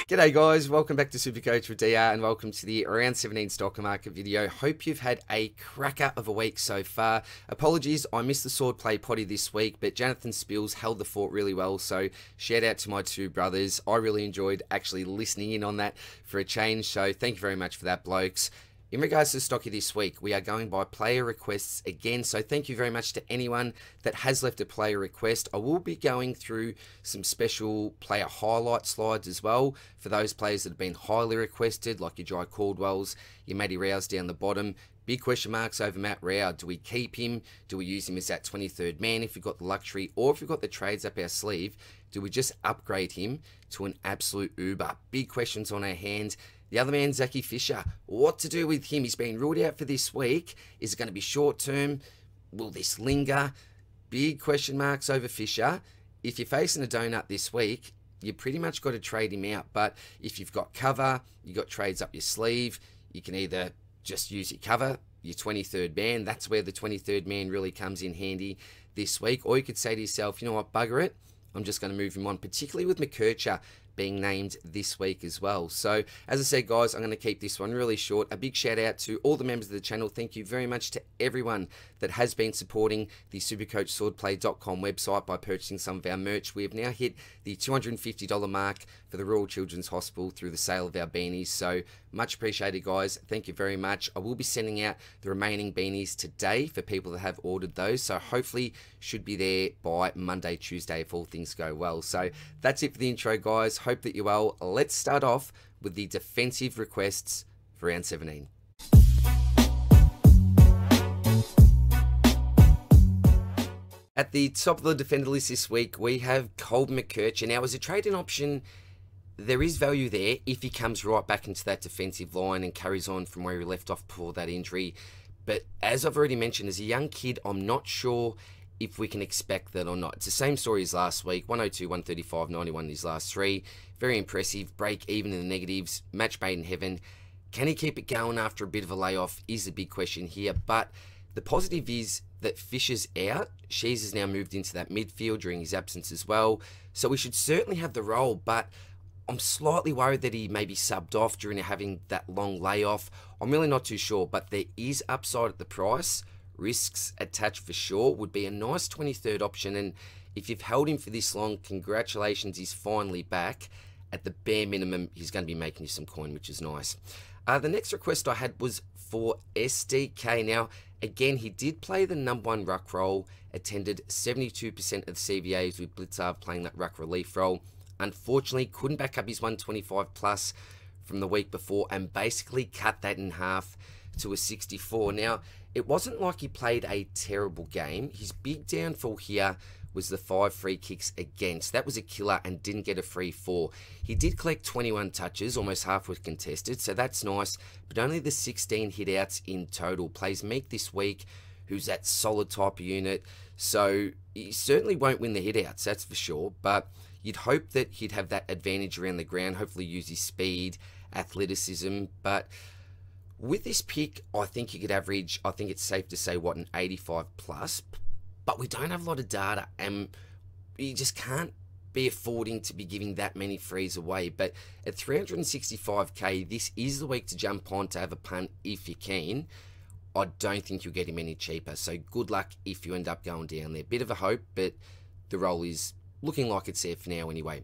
G'day guys, welcome back to Supercoach with DR and welcome to the Round 17 stock market video. Hope you've had a cracker of a week so far. Apologies, I missed the sword play potty this week, but Janath and Spills held the fort really well, so shout out to my two brothers. I really enjoyed actually listening in on that for a change, so thank you very much for that, blokes. In regards to Stocky this week, we are going by player requests again, so thank you very much to anyone that has left a player request. I will be going through some special player highlight slides as well for those players that have been highly requested, like your Jai Caldwells, your Matty Rows down the bottom. Big question marks over Matt Rao. Do we keep him? Do we use him as that 23rd man if we've got the luxury? Or if we've got the trades up our sleeve, do we just upgrade him to an absolute uber? Big questions on our hands. The other man, Zachy Fisher, what to do with him? He's been ruled out for this week. Is it going to be short term? Will this linger? Big question marks over Fisher. If you're facing a donut this week, you pretty much got to trade him out. But if you've got cover, you've got trades up your sleeve, you can either just use your cover, your 23rd man. That's where the 23rd man really comes in handy this week. Or you could say to yourself, you know what, bugger it. I'm just going to move him on, particularly with McKercher being named this week as well. So as I said, guys, I'm going to keep this one really short. A big shout out to all the members of the channel. Thank you very much to everyone that has been supporting the supercoachswordplay.com website by purchasing some of our merch. We have now hit the $250 mark for the Royal Children's Hospital through the sale of our beanies. So much appreciated, guys. Thank you very much. I will be sending out the remaining beanies today for people that have ordered those. So hopefully should be there by Monday, Tuesday if all things go well. So that's it for the intro, guys. Hope that you're well. Let's start off with the defensive requests for round 17. At the top of the defender list this week, we have Colton McKercher. Now, as a trading option, there is value there if he comes right back into that defensive line and carries on from where he left off before that injury. But as I've already mentioned, as a young kid, I'm not sure if we can expect that or not. It's the same story as last week. 102, 135, 91 in his last three. Very impressive. Break even in the negatives. Match made in heaven. Can he keep it going after a bit of a layoff is the big question here. But the positive is that Fisher's out. Shees has now moved into that midfield during his absence as well. So we should certainly have the role, but I'm slightly worried that he may be subbed off during having that long layoff. I'm really not too sure, but there is upside at the price. Risks attached for sure. Would be a nice 23rd option, and if you've held him for this long, congratulations, he's finally back. At the bare minimum, he's going to be making you some coin, which is nice. The next request I had was for SDK. Now, again, he did play the #1 ruck role, attended 72% of CVAs with Blitzarv playing that ruck relief role. Unfortunately, couldn't back up his 125 plus from the week before and basically cut that in half to a 64. Now, it wasn't like he played a terrible game. His big downfall here was the 5 free kicks against. That was a killer and didn't get a free 4. He did collect 21 touches, almost half were contested, so that's nice, but only the 16 hit-outs in total. Plays Meek this week, who's that solid type of unit, so he certainly won't win the hit-outs, that's for sure, but you'd hope that he'd have that advantage around the ground, hopefully use his speed, athleticism, but with this pick, I think he could average, I think it's safe to say, what, an 85 plus, but we don't have a lot of data, and you just can't be affording to be giving that many frees away. But at 365k, this is the week to jump on to have a punt if you can. I don't think you'll get him any cheaper, so good luck if you end up going down there. Bit of a hope, but the role is looking like it's there for now anyway.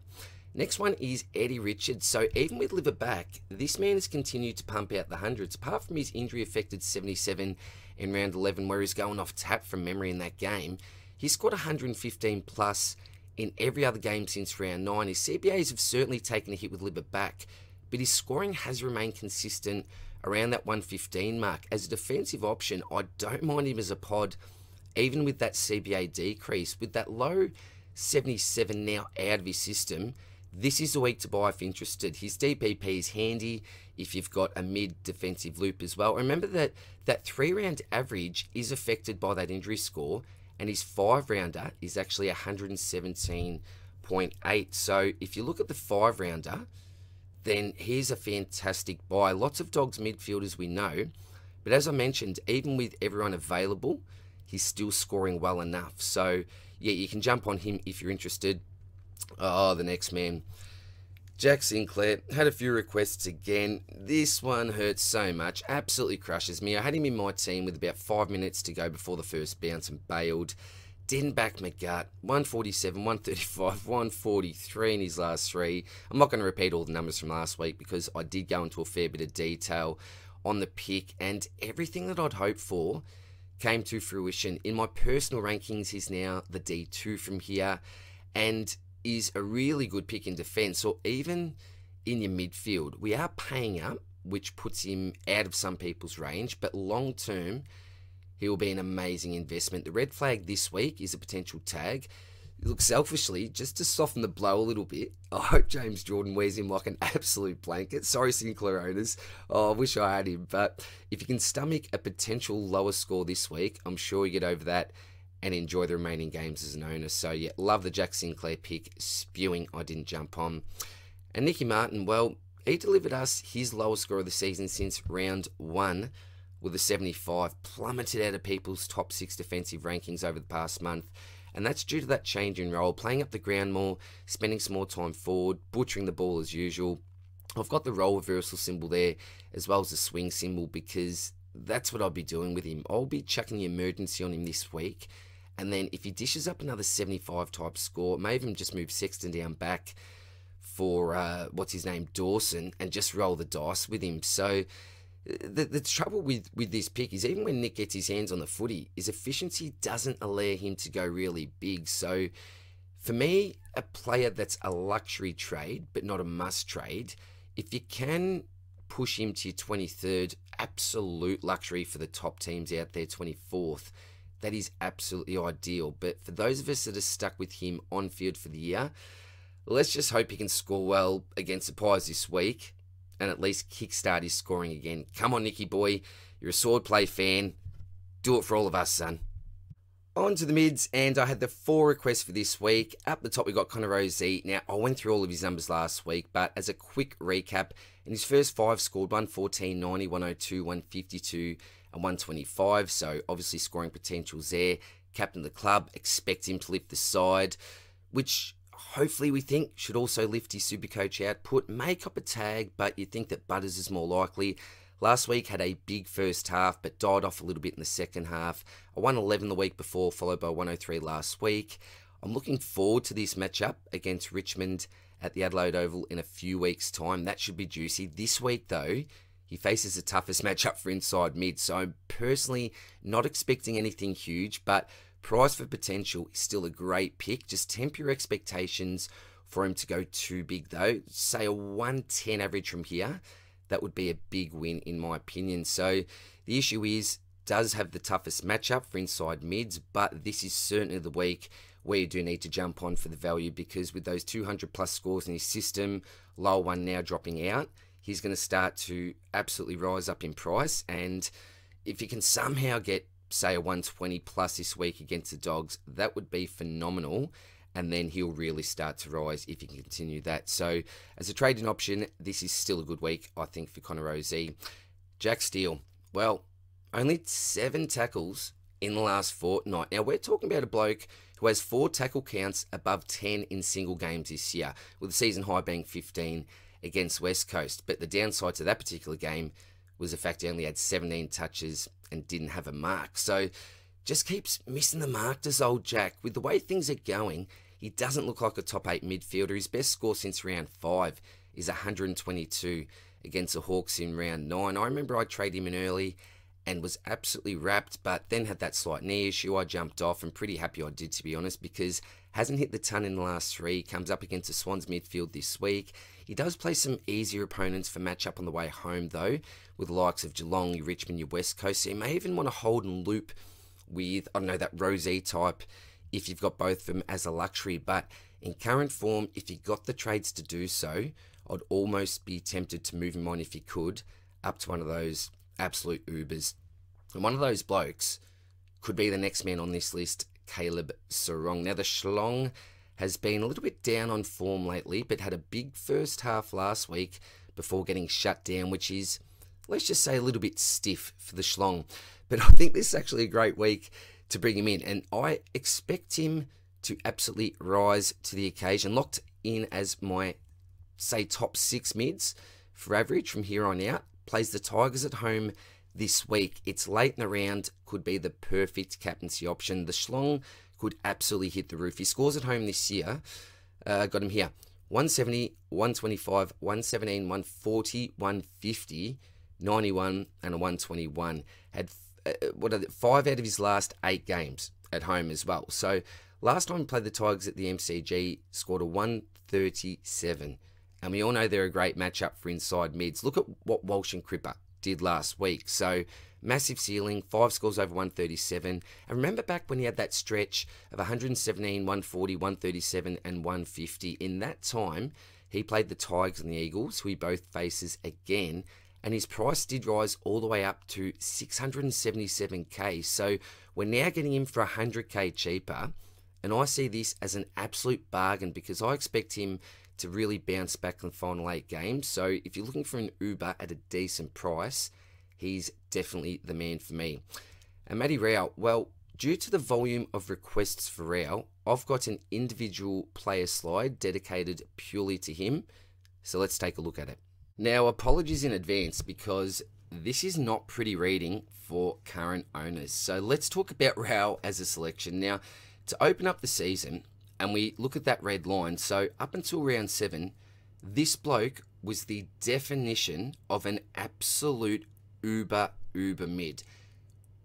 Next one is Eddie Richards. So even with liver back, this man has continued to pump out the hundreds. Apart from his injury-affected 77 in round 11, where he's going off tap from memory in that game, he's scored 115 plus in every other game since round 9. His CBAs have certainly taken a hit with liver back, but his scoring has remained consistent around that 115 mark. As a defensive option, I don't mind him as a pod, even with that CBA decrease. With that low 77 now out of his system, this is the week to buy if interested. His DPP is handy if you've got a mid-defensive loop as well. Remember that that 3-round average is affected by that injury score, and his 5-rounder is actually 117.8. So if you look at the 5-rounder, then here's a fantastic buy. Lots of dogs midfield, as we know, but as I mentioned, even with everyone available, he's still scoring well enough. So yeah, you can jump on him if you're interested. Oh, the next man. Jack Sinclair had a few requests again. This one hurts so much, absolutely crushes me. I had him in my team with about 5 minutes to go before the first bounce and bailed. Didn't back my gut. 147, 135, 143 in his last three. I'm not going to repeat all the numbers from last week because I did go into a fair bit of detail on the pick, and everything that I'd hoped for came to fruition. In my personal rankings, he's now the D2 from here and is a really good pick in defence, or even in your midfield. We are paying up, which puts him out of some people's range, but long term, he will be an amazing investment. The red flag this week is a potential tag. Look, selfishly, just to soften the blow a little bit, I hope James Jordan wears him like an absolute blanket. Sorry, Sinclair owners. Oh, I wish I had him. But if you can stomach a potential lower score this week, I'm sure you get over that and enjoy the remaining games as an owner. So, yeah, love the Jack Sinclair pick. Spewing I didn't jump on. And Nicky Martin, well, he delivered us his lowest score of the season since round one with a 75. Plummeted out of people's top 6 defensive rankings over the past month. And that's due to that change in role, playing up the ground more, spending some more time forward, butchering the ball as usual. I've got the role reversal symbol there as well as the swing symbol because that's what I'll be doing with him. I'll be chucking the emergency on him this week. And then if he dishes up another 75 type score, may even just move Sexton down back for, Dawson, and just roll the dice with him. So the trouble with this pick is even when Nick gets his hands on the footy, his efficiency doesn't allow him to go really big. So for me, a player that's a luxury trade, but not a must trade, if you can push him to your 23rd, absolute luxury for the top teams out there, 24th, that is absolutely ideal. But for those of us that are stuck with him on field for the year, let's just hope he can score well against the Pies this week and at least kickstart his scoring again. Come on, Nicky boy. You're a sword play fan. Do it for all of us, son. On to the mids, and I had the 4 requests for this week. Up the top, we got Connor Rozee. Now, I went through all of his numbers last week, but as a quick recap, in his first 5 scored 114, 90, 102, 152, and 125. So, obviously, scoring potential's there. Captain of the club, expect him to lift the side, which hopefully we think should also lift his Supercoach output. May cop a tag, but you think that Butters is more likely. Last week had a big first half, but died off a little bit in the second half. A 111 the week before, followed by 103 last week. I'm looking forward to this matchup against Richmond at the Adelaide Oval in a few weeks' time. That should be juicy. This week, though, he faces the toughest matchup for inside mid, so I'm personally not expecting anything huge, but price for potential is still a great pick. Just temper your expectations for him to go too big, though. Say a 110 average from here. That would be a big win in my opinion. So the issue is, does have the toughest matchup for inside mids, but this is certainly the week where you do need to jump on for the value, because with those 200 plus scores in his system, lower one now dropping out, he's going to start to absolutely rise up in price. And if you can somehow get, say, a 120 plus this week against the Dogs, that would be phenomenal. And then he'll really start to rise if he can continue that. So as a trading option, this is still a good week, I think, for Connor Rozee. Jack Steele, well, only 7 tackles in the last fortnight. Now, we're talking about a bloke who has 4 tackle counts above 10 in single games this year, with the season high being 15 against West Coast. But the downside to that particular game was the fact he only had 17 touches and didn't have a mark. So just keeps missing the mark, does old Jack. With the way things are going, he doesn't look like a top 8 midfielder. His best score since round 5 is 122 against the Hawks in round 9. I remember I traded him in early and was absolutely wrapped, but then had that slight knee issue. I jumped off, and pretty happy I did, to be honest, because hasn't hit the ton in the last 3. Comes up against the Swans midfield this week. He does play some easier opponents for matchup on the way home, though, with the likes of Geelong, your Richmond, your West Coast. So you may even want to hold and loop with, I don't know, that Rozee type if you've got both of them as a luxury. But in current form, if you got the trades to do so, I'd almost be tempted to move him on, if you could, up to one of those absolute Ubers. And one of those blokes could be the next man on this list, Caleb Sarong. Now, the Schlong has been a little bit down on form lately, but had a big first half last week before getting shut down, which is, let's just say, a little bit stiff for the Schlong. But I think this is actually a great week to bring him in, and I expect him to absolutely rise to the occasion. Locked in as my say, top 6 mids for average from here on out. Plays the Tigers at home this week. It's late in the round, could be the perfect captaincy option. The Schlong could absolutely hit the roof. He scores at home this year. Got him here. 170, 125, 117, 140, 150, 91, and a 121. Had 5 out of his last 8 games at home as well. So last time he played the Tigers at the MCG, scored a 137. And we all know they're a great matchup for inside mids. Look at what Walsh and Cripper did last week. So massive ceiling, 5 scores over 137. And remember back when he had that stretch of 117, 140, 137 and 150. In that time, he played the Tigers and the Eagles, who he both faces again. And his price did rise all the way up to 677k. So we're now getting him for 100k cheaper. And I see this as an absolute bargain because I expect him to really bounce back in the final 8 games. So if you're looking for an Uber at a decent price, he's definitely the man for me. And Matty Rao, well, due to the volume of requests for Rao, I've got an individual player slide dedicated purely to him. So let's take a look at it. Now, apologies in advance because this is not pretty reading for current owners. So let's talk about Rao as a selection. Now, to open up the season, and we look at that red line, so up until round 7, this bloke was the definition of an absolute uber mid.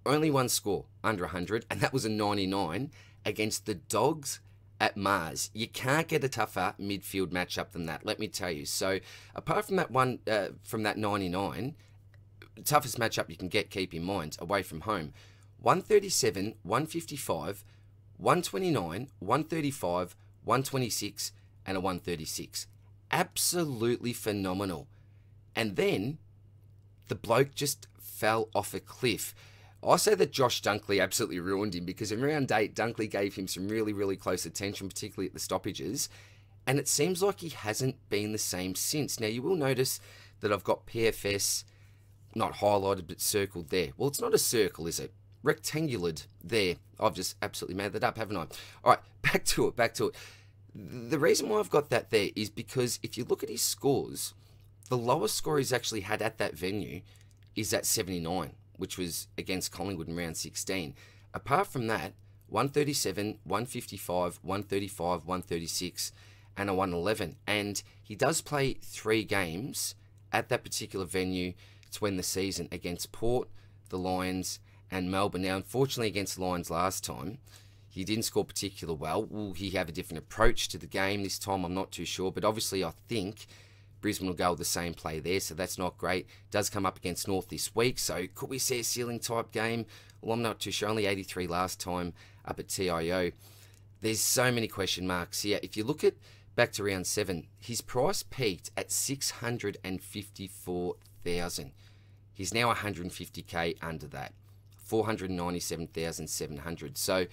Only one score under 100, and that was a 99 against the Dogs at Mars. You can't get a tougher midfield matchup than that, let me tell you. So apart from that one, from that 99, toughest matchup you can get, keep in mind, away from home. 137, 155, 129, 135, 126, and a 136. Absolutely phenomenal. And then the bloke just fell off a cliff. I say that Josh Dunkley absolutely ruined him because in round 8, Dunkley gave him some really close attention, particularly at the stoppages. And it seems like he hasn't been the same since. Now, you will notice that I've got PFS not highlighted but circled there. Well, it's not a circle, is it? Rectangular there. I've just absolutely made that up, haven't I? All right, back to it. The reason why I've got that there is because if you look at his scores, the lowest score he's actually had at that venue is at 79, which was against Collingwood in round 16. Apart from that, 137, 155, 135, 136, and a 111. And he does play 3 games at that particular venue to end the season against Port, the Lions, and Melbourne. Now, unfortunately, against the Lions last time, he didn't score particularly well. Will he have a different approach to the game this time? I'm not too sure. But obviously, I think Brisbane will go with the same play there, so that's not great. Does come up against North this week, so could we see a ceiling type game? Well, I'm not too sure. Only 83 last time up at TIO. There's so many question marks here. If you look at back to round 7, his price peaked at 654,000. He's now 150k under that. 497,700. So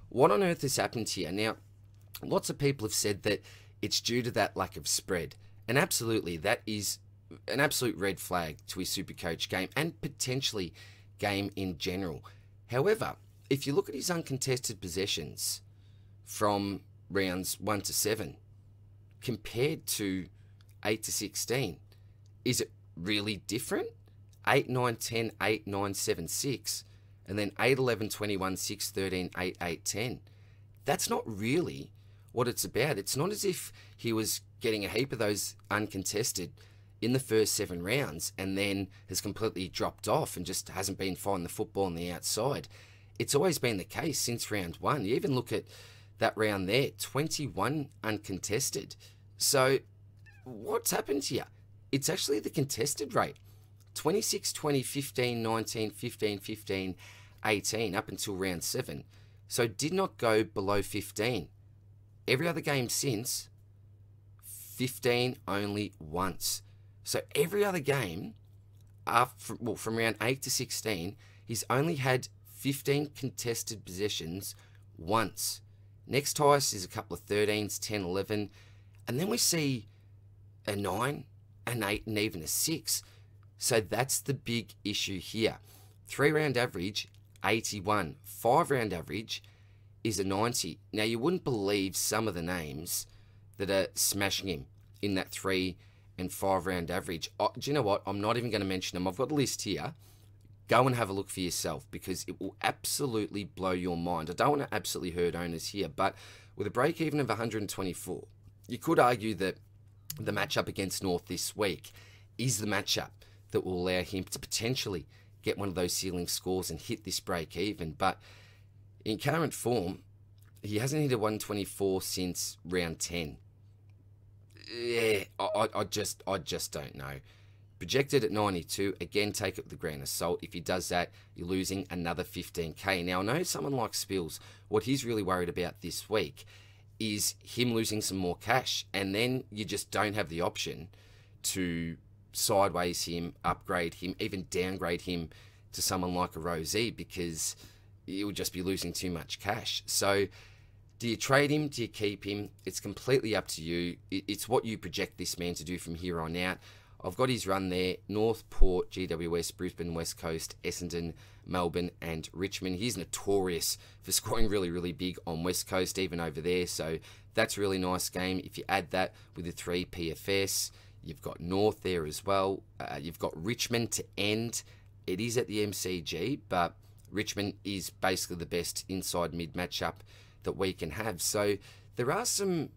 what on earth has happened here? Now, lots of people have said that it's due to that lack of spread. And absolutely, that is an absolute red flag to his Supercoach game and potentially game in general. However, if you look at his uncontested possessions from rounds 1 to 7 compared to 8 to 16, is it really different? 8, 9, 10, 8, 9, 7, 6. And then 8, 11, 21, 6, 13, 8, 8, 10. That's not really what it's about. It's not as if he was getting a heap of those uncontested in the first 7 rounds and then has completely dropped off and just hasn't been finding the football on the outside. It's always been the case since round 1. You even look at that round there, 21 uncontested. So what's happened here? It's actually the contested rate. 26, 20, 15, 19, 15, 15, 18 up until round 7. So did not go below 15. Every other game since, 15 only once. So every other game, from round 8 to 16, he's only had 15 contested possessions once. Next highest is a couple of 13s, 10, 11. And then we see a 9, an 8, and even a 6. So that's the big issue here. 3-round average, 81. 5-round average is a 90. Now, you wouldn't believe some of the names that are smashing him in that 3 and 5 round average. Oh, do you know what? I'm not even going to mention them. I've got the list here. Go and have a look for yourself because it will absolutely blow your mind. I don't want to absolutely hurt owners here, but with a break even of 124, you could argue that the matchup against North this week is the matchup that will allow him to potentially get one of those ceiling scores and hit this break even. But in current form, he hasn't hit a 124 since round 10. Yeah, I just don't know. Projected at 92, again, take it with a grain of salt. If he does that, you're losing another 15k. Now, I know someone like Spills, what he's really worried about this week is him losing some more cash, and then you just don't have the option to sideways him, upgrade him, even downgrade him to someone like a Rosie because you would just be losing too much cash. So do you trade him? Do you keep him? It's completely up to you. It's what you project this man to do from here on out. I've got his run there: North, Port, GWS, Brisbane, West Coast, Essendon, Melbourne and Richmond. He's notorious for scoring really, really big on West Coast, even over there. So that's a really nice game. If you add that with the 3 PFS, you've got North there as well. You've got Richmond to end. It is at the MCG, but Richmond is basically the best inside mid matchup that we can have. So there are some,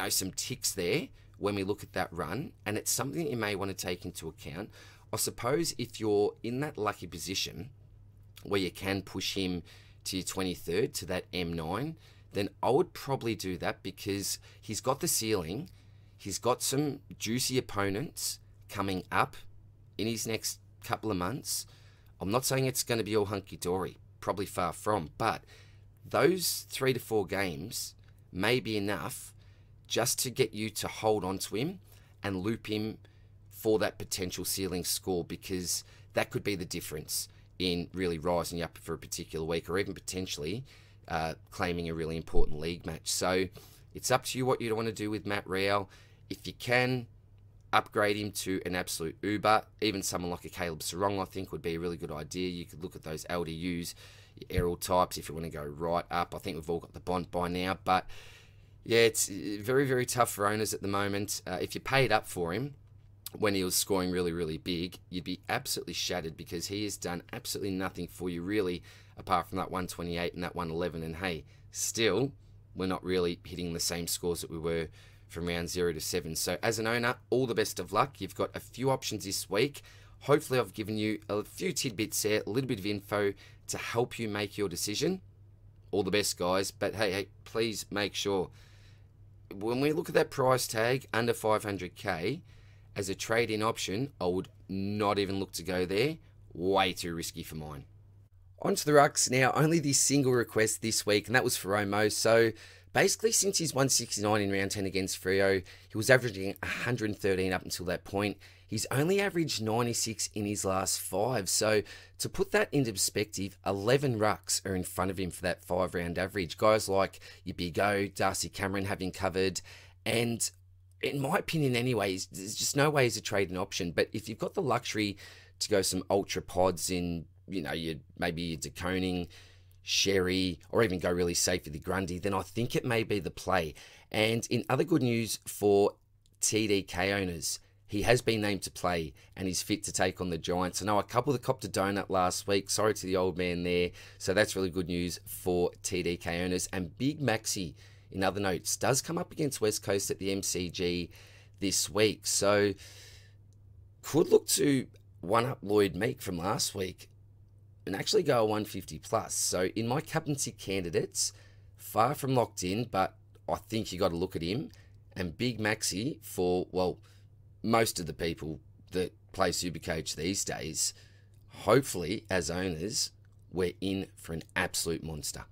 some ticks there when we look at that run, and it's something that you may want to take into account. I suppose if you're in that lucky position where you can push him to your 23rd, to that M9, then I would probably do that because he's got the ceiling. He's got some juicy opponents coming up in his next couple of months. I'm not saying it's going to be all hunky-dory, probably far from, but those 3 to 4 games may be enough just to get you to hold on to him and loop him for that potential ceiling score, because that could be the difference in really rising you up for a particular week, or even potentially claiming a really important league match. So it's up to you what you want to do with Matt Rowell. If you can upgrade him to an absolute uber, even someone like a Caleb Sarong, I think would be a really good idea. You could look at those LDUs, your Errol types, if you want to go right up. I think we've all got the Bond by now, but yeah, it's very, very tough for owners at the moment. If you paid up for him when he was scoring really, really big, you'd be absolutely shattered because he has done absolutely nothing for you, really, apart from that 128 and that 111. And hey, still, we're not really hitting the same scores that we were from round 0 to 7. So as an owner, all the best of luck. You've got a few options this week. Hopefully I've given you a few tidbits there, a little bit of info to help you make your decision. All the best, guys. But hey, please make sure, when we look at that price tag under 500k as a trade-in option, I would not even look to go there. Way too risky for mine. On to the rucks now. Only this single request this week, and that was for Omo. So basically, since his 169 in round 10 against Freo, he was averaging 113 up until that point. He's only averaged 96 in his last 5. So to put that into perspective, 11 rucks are in front of him for that 5-round average. Guys like your Big O, Darcy Cameron having covered. And in my opinion anyway, there's just no way he's a trading option. But if you've got the luxury to go some ultra pods in, maybe your De Koning, Sherry, or even go really safe with the Grundy, then I think it may be the play. And in other good news for TDK owners, he has been named to play and he's fit to take on the Giants. I know a couple that copped a donut last week. Sorry to the old man there. So that's really good news for TDK owners. And Big Maxi, in other notes, does come up against West Coast at the MCG this week. So could look to one-up Lloyd Meek from last week and actually go a 150 plus. So in my captaincy candidates, far from locked in, but I think you got to look at him. And Big Maxi for, well, most of the people that play Supercoach these days, hopefully, as owners, we're in for an absolute monster.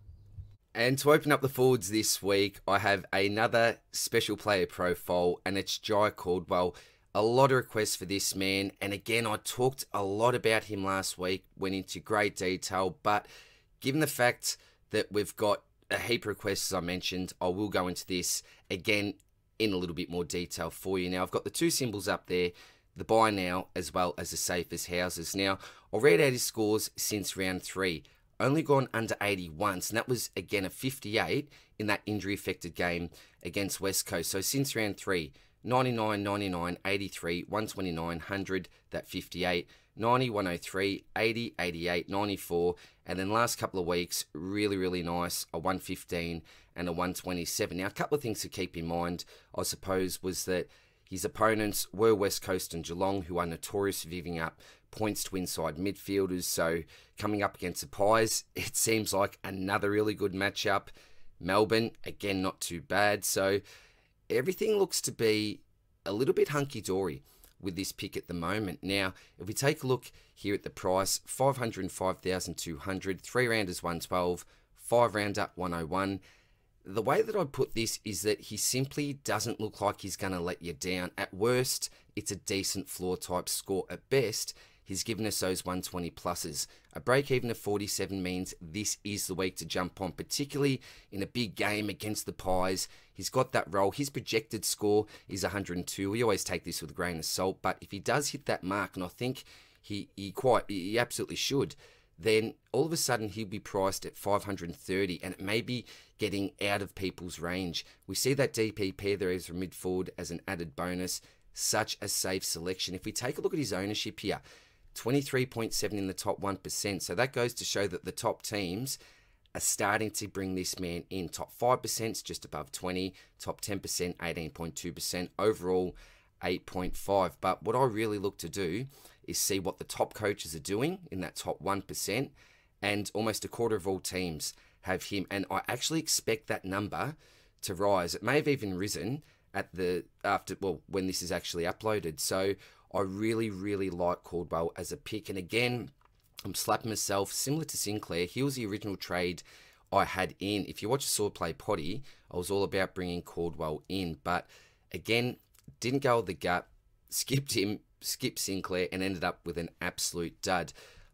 And to open up the forwards this week, I have another special player profile, and it's Jai Caldwell. A lot of requests for this man, and again, I talked a lot about him last week, went into great detail, but given the fact that we've got a heap of requests, as I mentioned, I will go into this again in a little bit more detail for you. Now, I've got the 2 symbols up there, the buy now as well as the safe as houses. Now, I'll read out his scores since round 3. Only gone under 80 once, and that was, again, a 58 in that injury-affected game against West Coast. So since round 3, 99, 99, 83, 129, 100, that 58, 90, 103, 80, 88, 94, and then last couple of weeks, really, really nice, a 115 and a 127. Now, a couple of things to keep in mind, I suppose, was that his opponents were West Coast and Geelong, who are notorious for giving up points to inside midfielders. So coming up against the Pies, it seems like another really good matchup. Melbourne, again, not too bad. So everything looks to be a little bit hunky-dory with this pick at the moment. Now, if we take a look here at the price, 505,200, 3-rounders 112, 5-rounder 101. The way that I'd put this is that he simply doesn't look like he's going to let you down. At worst, it's a decent floor type score. At best, he's given us those 120 pluses. A break even of 47 means this is the week to jump on, particularly in a big game against the Pies. He's got that role. His projected score is 102. We always take this with a grain of salt, but if he does hit that mark, and I think he absolutely should, then all of a sudden he'll be priced at 530, and it may be getting out of people's range. We see that DPP there is from mid forward as an added bonus. Such a safe selection. If we take a look at his ownership here, 23.7 in the top 1%. So that goes to show that the top teams are starting to bring this man in. Top 5% is just above 20. Top 10%, 18.2%. Overall, 8.5. But what I really look to do is see what the top coaches are doing in that top 1%. And almost a quarter of all teams have him. And I actually expect that number to rise. It may have even risen at when this is actually uploaded. So I really, really like Caldwell as a pick. And again, I'm slapping myself, similar to Sinclair. He was the original trade I had in. If you watch a Sword Play Potty, I was all about bringing Caldwell in. But again, didn't go with the gut, skipped him, skipped Sinclair, and ended up with an absolute dud.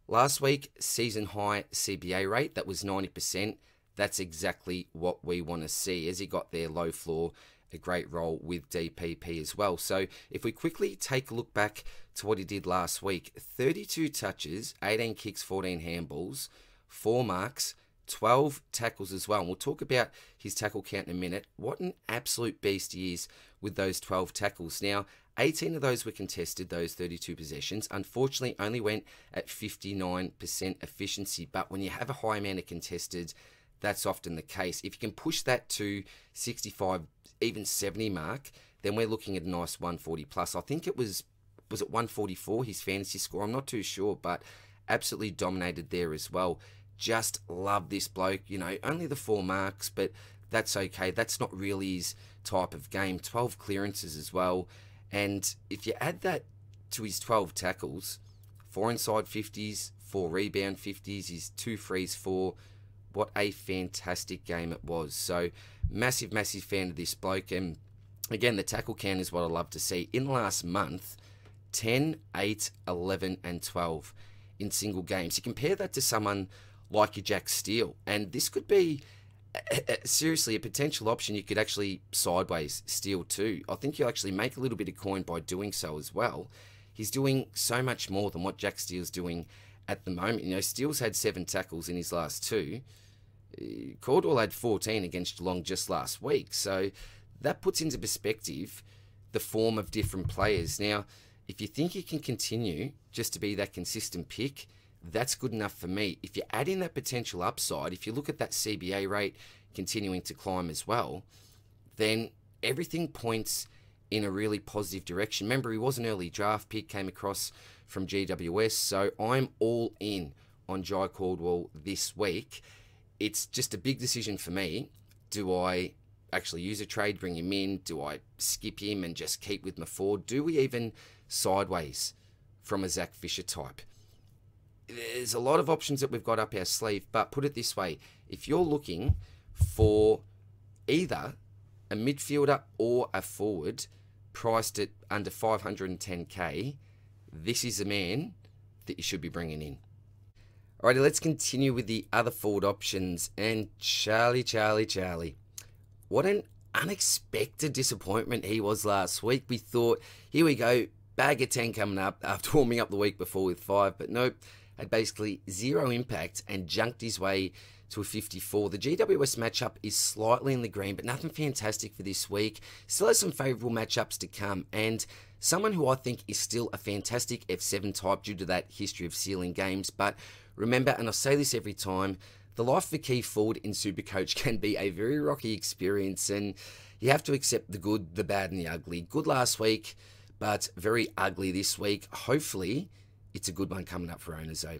Last week, season high CBA rate, that was 90%. That's exactly what we want to see as he got there low floor, a great role with DPP as well. So if we quickly take a look back to what he did last week, 32 touches, 18 kicks, 14 handballs, 4 marks, 12 tackles as well. And we'll talk about his tackle count in a minute. What an absolute beast he is with those 12 tackles. Now, 18 of those were contested, those 32 possessions. Unfortunately, only went at 59% efficiency. But when you have a high amount of contested, that's often the case. If you can push that to 65, even 70 mark, then we're looking at a nice 140 plus. I think it was it 144, his fantasy score? I'm not too sure, but absolutely dominated there as well. Just love this bloke. You know, only the 4 marks, but that's okay. That's not really his type of game. 12 clearances as well. And if you add that to his 12 tackles, 4 inside 50s, 4 rebound 50s, his 2 frees 4, what a fantastic game it was. So massive, massive fan of this bloke. And again, the tackle count is what I love to see. In the last month, 10, 8, 11, and 12 in single games. You compare that to someone like your Jack Steele, and this could be seriously a potential option. You could actually sideways Steele too. I think you'll actually make a little bit of coin by doing so as well. He's doing so much more than what Jack Steele's doing at the moment. You know, Steele's had 7 tackles in his last 2. Caldwell had 14 against Geelong just last week. So that puts into perspective the form of different players. Now, if you think he can continue just to be that consistent pick, that's good enough for me. If you add in that potential upside, if you look at that CBA rate continuing to climb as well, then everything points in a really positive direction. Remember, he was an early draft pick, came across from GWS, so I'm all in on Jai Caldwell this week. It's just a big decision for me. Do I actually use a trade, bring him in? Do I skip him and just keep with my forward? Do we even sideways from a Zach Fisher type? There's a lot of options that we've got up our sleeve, but put it this way, if you're looking for either a midfielder or a forward priced at under 510k, this is a man that you should be bringing in. Alrighty, let's continue with the other forward options. And Charlie. What an unexpected disappointment he was last week. We thought, here we go, bag of 10 coming up after warming up the week before with 5, but nope. had basically zero impact and junked his way to a 54. The GWS matchup is slightly in the green, but nothing fantastic for this week. Still has some favourable matchups to come, and someone who I think is still a fantastic F7 type due to that history of sealing games. But remember, and I say this every time, the life of a key forward in Supercoach can be a very rocky experience, and you have to accept the good, the bad, and the ugly. Good last week, but very ugly this week. Hopefully, it's a good one coming up for owners, though.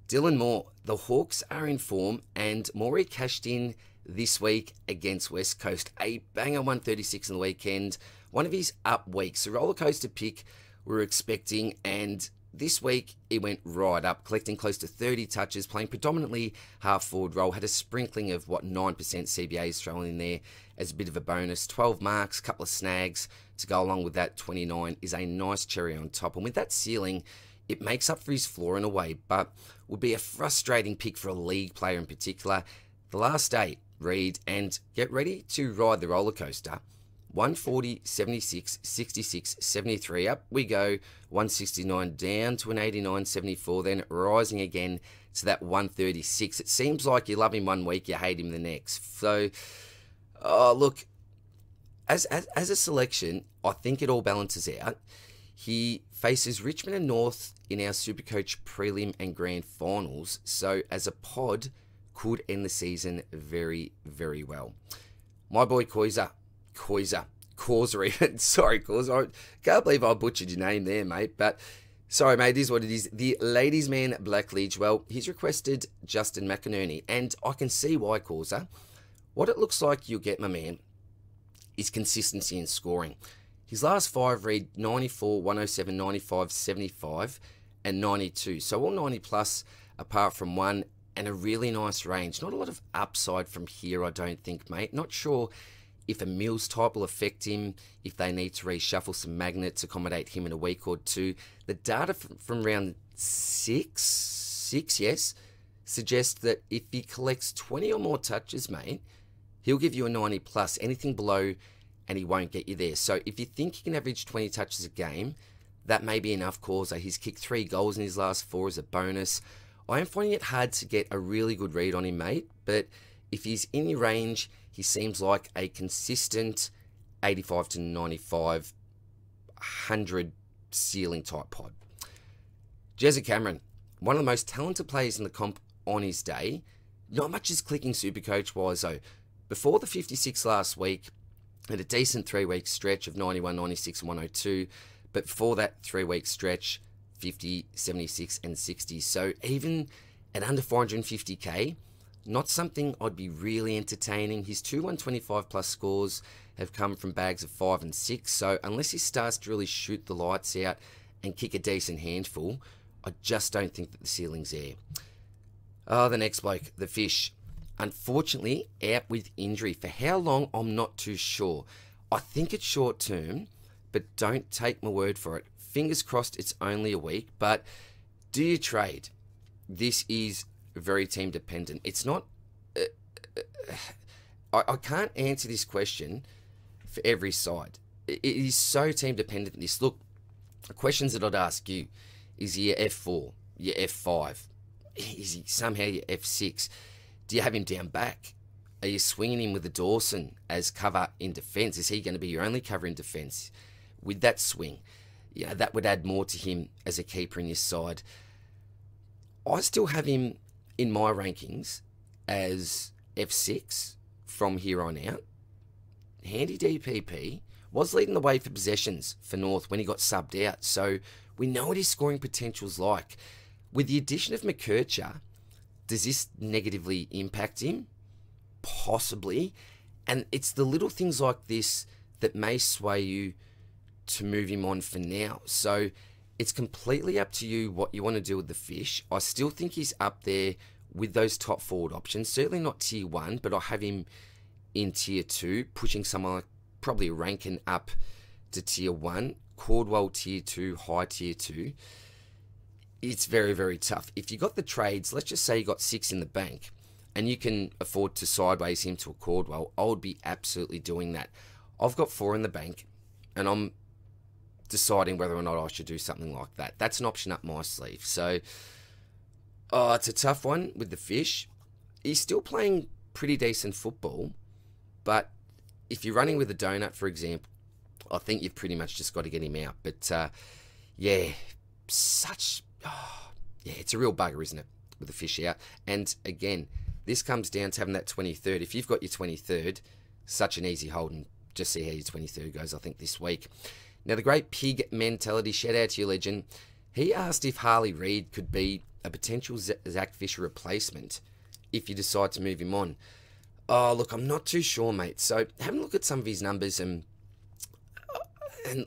Dylan Moore, the Hawks are in form, and Morey cashed in this week against West Coast. A banger 136 on the weekend. One of his up weeks. A roller coaster pick we were expecting, and this week it went right up, collecting close to 30 touches, playing predominantly half-forward role. Had a sprinkling of, 9% CBAs thrown in there as a bit of a bonus. 12 marks, couple of snags to go along with that. 29 is a nice cherry on top. And with that ceiling, it makes up for his floor in a way, but would be a frustrating pick for a league player in particular. The last 8, read, and get ready to ride the roller coaster. 140, 76, 66, 73, up we go, 169 down to an 89, 74, then rising again to that 136. It seems like you love him one week, you hate him the next. So, look, as a selection, I think it all balances out. He faces Richmond and North in our Supercoach prelim and grand finals, so as a pod, could end the season very, very well. My boy Causer, sorry, Causer, I can't believe I butchered your name there, mate, but sorry, mate, it is what it is. The ladies' man, Blackledge, well, he's requested Justin McInerney, and I can see why, Causer. What it looks like you'll get, my man, is consistency in scoring. His last 5 read 94, 107, 95, 75, and 92. So all 90 plus apart from one, and a really nice range. Not a lot of upside from here, I don't think, mate. Not sure if a Mills type will affect him, if they need to reshuffle some magnets, accommodate him in a week or two. The data from round 6, yes, suggests that if he collects 20 or more touches, mate, he'll give you a 90 plus. Anything below, and he won't get you there. So if you think he can average 20 touches a game, that may be enough, Causer. He's kicked 3 goals in his last 4 as a bonus. I am finding it hard to get a really good read on him, mate, but if he's in your range, he seems like a consistent 85 to 95, 100 ceiling type pod. Jezza Cameron, one of the most talented players in the comp on his day. Not much is clicking Supercoach-wise, though. Before the 56 last week, had a decent 3-week stretch of 91, 96, and 102. But before that 3-week stretch, 50, 76, and 60. So even at under 450k, not something I'd be really entertaining. His 2 125 plus scores have come from bags of 5 and 6. So unless he starts to really shoot the lights out and kick a decent handful, I just don't think that the ceiling's there. Oh, the next bloke, the Fish. Unfortunately, out with injury. For how long, I'm not too sure. I think it's short term, but don't take my word for it. Fingers crossed it's only a week, but do you trade? This is very team dependent. It's not... I can't answer this question for every side. It is so team dependent, this. Look, the questions that I'd ask you, is he your F4, your F5? Is he somehow your F6? Do you have him down back? Are you swinging him with the Dawson as cover in defence? Is he going to be your only cover in defence? With that swing, yeah, that would add more to him as a keeper in your side. I still have him in my rankings as F6 from here on out. Handy DPP, was leading the way for possessions for North when he got subbed out. So we know what his scoring potential's like. With the addition of McKercher, does this negatively impact him? Possibly. And it's the little things like this that may sway you to move him on for now. So it's completely up to you what you want to do with the Fish. I still think he's up there with those top forward options. Certainly not tier 1, but I have him in tier 2, pushing someone like probably ranking up to tier 1. Caldwell tier 2, high tier 2. It's very, very tough. If you got the trades, let's just say you got 6 in the bank, and you can afford to sideways him to a Caldwell, I would be absolutely doing that. I've got 4 in the bank, and I'm deciding whether or not I should do something like that. That's an option up my sleeve. So Oh, it's a tough one with the Fish. He's still playing pretty decent football, but if you're running with a donut, for example, I think you've pretty much just got to get him out. But yeah, yeah, it's a real bugger, isn't it, with the Fish out? And again, this comes down to having that 23rd. If you've got your 23rd, such an easy hold, and just see how your 23rd goes, I think, this week. Now, the great pig mentality, shout out to your legend. He asked if Harley Reid could be a potential Zach Fisher replacement if you decide to move him on. Oh, look, I'm not too sure, mate. So, having a look at some of his numbers and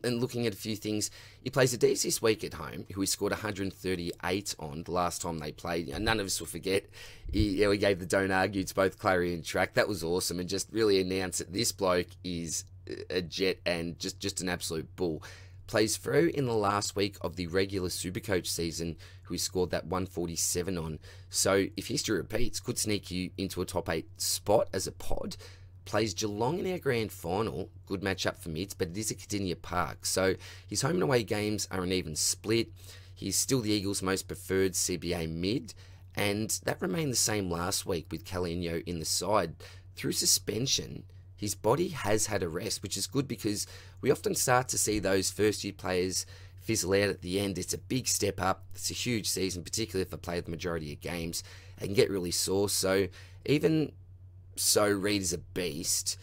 looking at a few things, he plays the D's this week at home, who he scored 138 on the last time they played. You know, none of us will forget. We gave the Don't Argue to both Clary and Track. That was awesome, and just really announced that this bloke is a jet and just an absolute bull. Plays through in the last week of the regular Supercoach season, who he scored that 147 on. So if history repeats, could sneak you into a top 8 spot as a pod. Plays Geelong in our grand final. Good matchup for mids, but it is at Cardinia Park. So his home and away games are an even split. He's still the Eagles' most preferred CBA mid, and that remained the same last week with Calino in the side. Through suspension, his body has had a rest, which is good because we often start to see those first-year players fizzle out at the end. It's a big step up. It's a huge season, particularly if they play the majority of games. They can get really sore. So even so, Reid is a beast,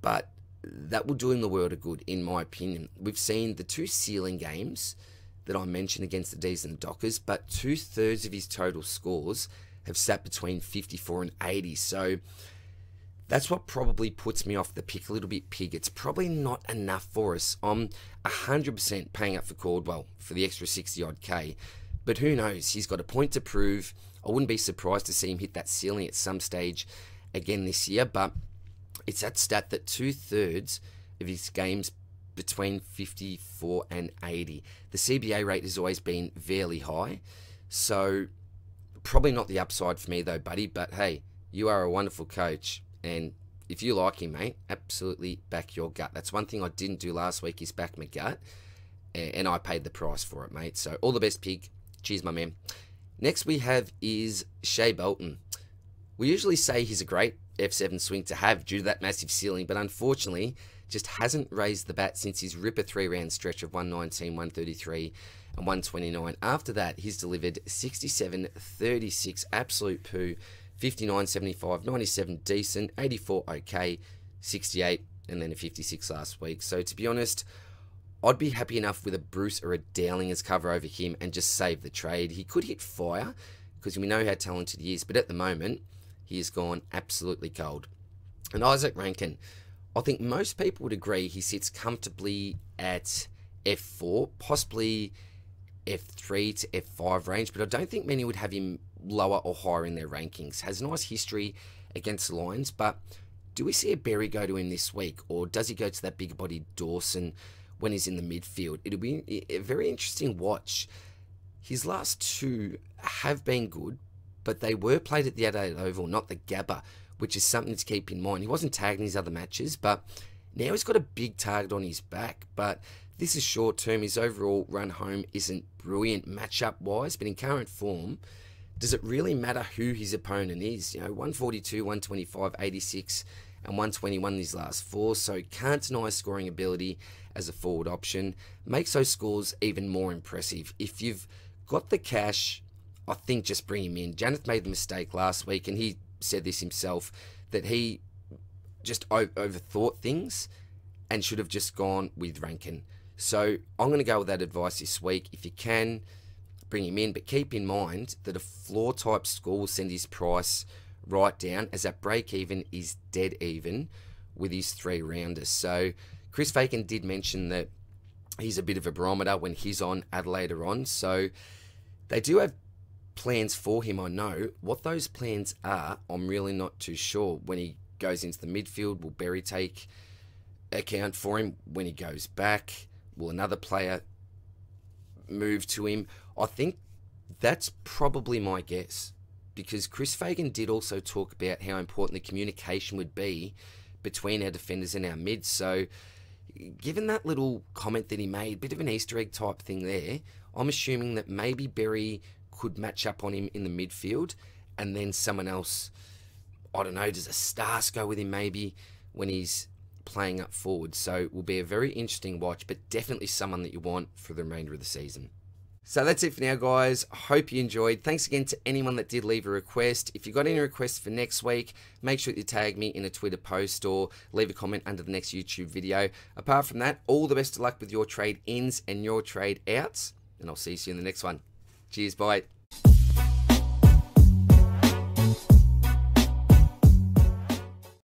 but that will do him the world of good, in my opinion. We've seen the 2 ceiling games that I mentioned against the D's and the Dockers, but 2/3 of his total scores have sat between 54 and 80. So that's what probably puts me off the pick a little bit, Pig. It's probably not enough for us. I'm 100% paying up for Caldwell for the extra 60-odd K, but who knows? He's got a point to prove. I wouldn't be surprised to see him hit that ceiling at some stage again this year, but it's that stat that 2/3 of his games between 54 and 80. The CBA rate has always been fairly high, so probably not the upside for me though, buddy, but hey, you are a wonderful coach, and if you like him, mate, absolutely back your gut. That's one thing I didn't do last week, is back my gut, and I paid the price for it, mate. So all the best, Pig. Cheers, my man. Next we have is Shea Bolton. We usually say he's a great F7 swing to have due to that massive ceiling, but unfortunately just hasn't raised the bat since his ripper 3-round stretch of 119, 133 and 129. After that, he's delivered 67, 36, absolute poo, 59, 75, 97, decent, 84, okay, 68, and then a 56 last week. So to be honest, I'd be happy enough with a Bruce or a Dowling as cover over him and just save the trade. He could hit fire because we know how talented he is, but at the moment, he has gone absolutely cold. And Isaac Rankin, I think most people would agree he sits comfortably at F4, possibly F3 to F5 range, but I don't think many would have him lower or higher in their rankings. Has a nice history against the Lions, but do we see a Berry go to him this week, or does he go to that bigger-bodied Dawson when he's in the midfield? It'll be a very interesting watch. His last 2 have been good, but they were played at the Adelaide Oval, not the Gabba, which is something to keep in mind. He wasn't tagged in his other matches, but now he's got a big target on his back. But this is short term. His overall run home isn't brilliant matchup-wise, but in current form, does it really matter who his opponent is? You know, 142, 125, 86, and 121 in his last 4, so can't deny scoring ability as a forward option. Makes those scores even more impressive. If you've got the cash, I think just bring him in. Janath made the mistake last week, and he said this himself, that he just overthought things and should have just gone with Rankin. So I'm going to go with that advice this week. If you can, bring him in, but keep in mind that a floor type score will send his price right down, as that break even is dead even with his 3-rounders. So Chris Fagan did mention that he's a bit of a barometer when he's on, Adelaide are on, so they do have plans for him, I know. What those plans are, I'm really not too sure. When he goes into the midfield, will Berry take account for him? When he goes back, will another player move to him? I think that's probably my guess, because Chris Fagan did also talk about how important the communication would be between our defenders and our mids. So given that little comment that he made, bit of an Easter egg type thing there, I'm assuming that maybe Berry could match up on him in the midfield, and then someone else, I don't know, does a Stars go with him maybe when he's playing up forward? So it will be a very interesting watch, but definitely someone that you want for the remainder of the season. So that's it for now, guys. Hope you enjoyed. Thanks again to anyone that did leave a request. If you've got any requests for next week, make sure that you tag me in a Twitter post or leave a comment under the next YouTube video. Apart from that, all the best of luck with your trade ins and your trade outs, and I'll see you in the next one. Cheers, bye.